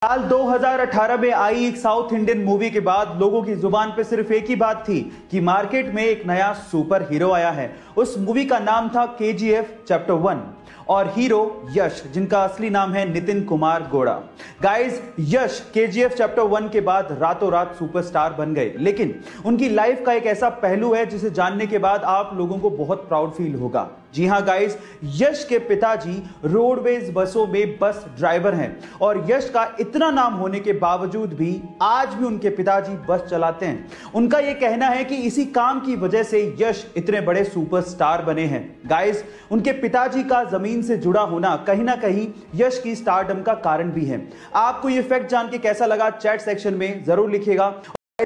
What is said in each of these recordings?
साल 2018 में आई एक साउथ इंडियन मूवी के बाद लोगों की जुबान पे सिर्फ एक ही बात थी कि मार्केट में एक नया सुपर हीरो आया है। उस मूवी का नाम था केजीएफ चैप्टर 1 और हीरो यश, जिनका असली नाम है नितिन कुमार गौड़ा। गाइस, यश केजीएफ चैप्टर 1 के बाद रातों रात सुपरस्टार बन गए, लेकिन उनकी लाइफ का एक ऐसा पहलू है जिसे जानने के बाद आप लोगों को बहुत प्राउड फील होगा। जी हां गाइस, यश के पिताजी रोडवेज बसों में बस ड्राइवर हैं और यश का इतना नाम होने के बावजूद भी आज भी उनके पिताजी बस चलाते हैं। उनका यह कहना है कि इसी काम की वजह से यश इतने बड़े सुपरस्टार बने हैं। गाइस, उनके पिताजी का जमीन से जुड़ा होना कहीं ना कहीं यश की स्टारडम का कारण भी है। आपको यह फैक्ट जान के कैसा लगा चैट सेक्शन में जरूर लिखिएगा।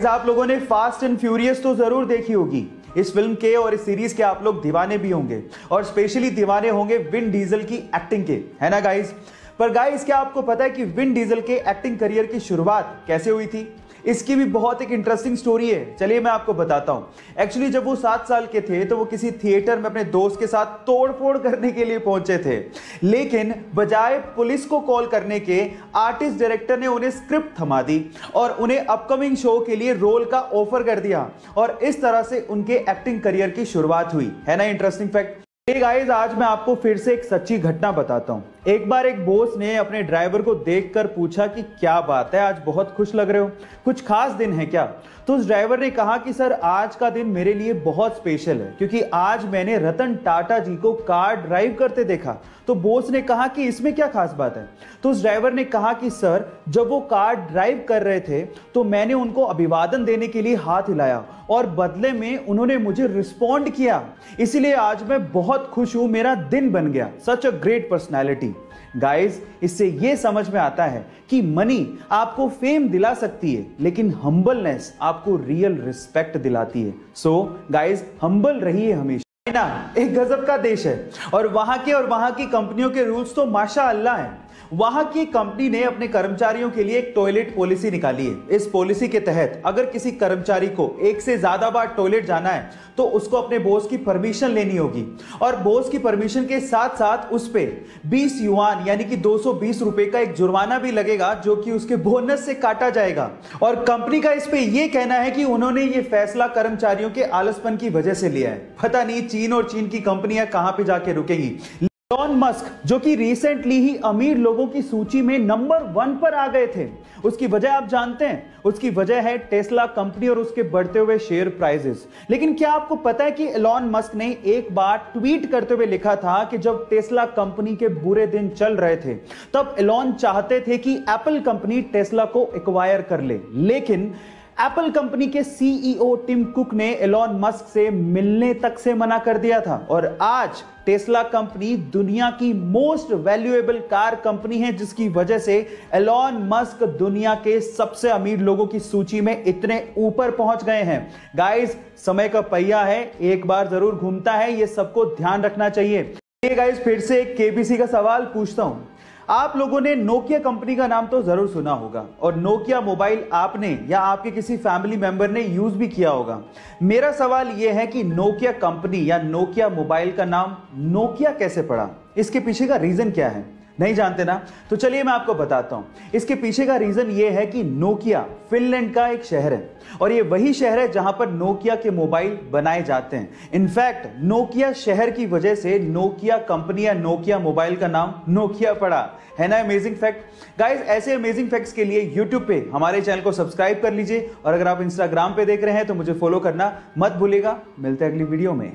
आप लोगों ने फास्ट एंड फ्यूरियस तो जरूर देखी होगी। इस फिल्म के और इस सीरीज के आप लोग दीवाने भी होंगे और स्पेशली दीवाने होंगे विन डीजल की एक्टिंग के, है ना गाइस। पर गाइस, क्या आपको पता है कि विन डीजल के एक्टिंग करियर की शुरुआत कैसे हुई थी? इसकी भी बहुत एक इंटरेस्टिंग स्टोरी है। चलिए मैं आपको बताता हूं। एक्चुअली जब वो 7 साल के थे तो वो किसी थिएटर में अपने दोस्त के साथ तोड़फोड़ करने के लिए पहुंचे थे, लेकिन बजाय पुलिस को कॉल करने के आर्टिस्ट डायरेक्टर ने उन्हें स्क्रिप्ट थमा दी और उन्हें अपकमिंग शो के लिए रोल का ऑफर कर दिया और इस तरह से उनके एक्टिंग करियर की शुरुआत हुई। है ना इंटरेस्टिंग फैक्ट। गाइस, आज मैं आपको फिर से एक सच्ची घटना बताता हूं। एक बार एक बॉस ने अपने ड्राइवर को देखकर पूछा कि क्या बात है, आज बहुत खुश लग रहे हो, कुछ खास दिन है क्या? तो उस ड्राइवर ने कहा कि सर, आज का दिन मेरे लिए बहुत स्पेशल है क्योंकि आज मैंने रतन टाटा जी को कार ड्राइव करते देखा। तो बॉस ने कहा कि इसमें क्या खास बात है? तो उस ड्राइवर ने कहा कि सर, जब वो कार ड्राइव कर रहे थे तो मैंने उनको अभिवादन देने के लिए हाथ हिलाया और बदले में उन्होंने मुझे रिस्पॉन्ड किया, इसीलिए आज मैं बहुत खुश हूं, मेरा दिन बन गया। सच अ ग्रेट पर्सनैलिटी। गाइस, इससे यह समझ में आता है कि मनी आपको फेम दिला सकती है, लेकिन हम्बलनेस आपको रियल रिस्पेक्ट दिलाती है। सो गाइस, हम्बल रहिए हमेशा। चाइना एक गजब का देश है और वहां की कंपनियों के रूल्स तो माशाअल्लाह हैं। वहां की कंपनी ने अपने कर्मचारियों के लिए एक टॉयलेट पॉलिसी निकाली है। इस पॉलिसी के तहत अगर किसी कर्मचारी को एक से ज्यादा बार टॉयलेट जाना है तो उसको अपने बॉस की परमिशन लेनी होगी और बॉस की परमिशन के साथ साथ उस पे 20 युआन यानी कि 220 रुपए का एक जुर्माना भी लगेगा, जो कि उसके बोनस से काटा जाएगा। और कंपनी का इस पे यह कहना है कि उन्होंने ये फैसला कर्मचारियों के आलसपन की वजह से लिया है। पता नहीं चीन और चीन की कंपनियां कहां पे जाके रुकेंगी। एलोन मस्क, जो कि रिसेंटली ही अमीर लोगों की सूची में नंबर 1 पर आ गए थे, उसकी वजह आप जानते हैं? उसकी वजह है टेस्ला कंपनी और उसके बढ़ते हुए शेयर प्राइसेस। लेकिन क्या आपको पता है कि एलोन मस्क ने एक बार ट्वीट करते हुए लिखा था कि जब टेस्ला कंपनी के बुरे दिन चल रहे थे तब एलोन चाहते थे कि एप्पल कंपनी टेस्ला को एक्वायर कर ले, लेकिन एप्पल कंपनी के सीईओ टिम कुक ने एलोन मस्क से मिलने तक से मना कर दिया था और आज टेस्ला कंपनी दुनिया की मोस्ट वैल्यूएबल कार कंपनी है, जिसकी वजह से एलोन मस्क दुनिया के सबसे अमीर लोगों की सूची में इतने ऊपर पहुंच गए हैं। गाइस, समय का पहिया है, एक बार जरूर घूमता है, यह सबको ध्यान रखना चाहिए। गाइस, फिर से एक केबीसी का सवाल पूछता हूं। आप लोगों ने नोकिया कंपनी का नाम तो जरूर सुना होगा और नोकिया मोबाइल आपने या आपके किसी फैमिली मेंबर ने यूज भी किया होगा। मेरा सवाल यह है कि नोकिया कंपनी या नोकिया मोबाइल का नाम नोकिया कैसे पड़ा? इसके पीछे का रीजन क्या है? नहीं जानते ना? तो चलिए मैं आपको बताता हूं। इसके पीछे का रीजन यह है कि नोकिया फिनलैंड का एक शहर है और यह वही शहर है जहां पर नोकिया के मोबाइल बनाए जाते हैं। इनफैक्ट नोकिया शहर की वजह से नोकिया कंपनी या नोकिया मोबाइल का नाम नोकिया पड़ा। है ना अमेजिंग फैक्ट? गाइस, ऐसे अमेजिंग फैक्ट्स के लिए यूट्यूब पे हमारे चैनल को सब्सक्राइब कर लीजिए और अगर आप इंस्टाग्राम पे देख रहे हैं तो मुझे फॉलो करना मत भूलिएगा। मिलते हैं अगली वीडियो में।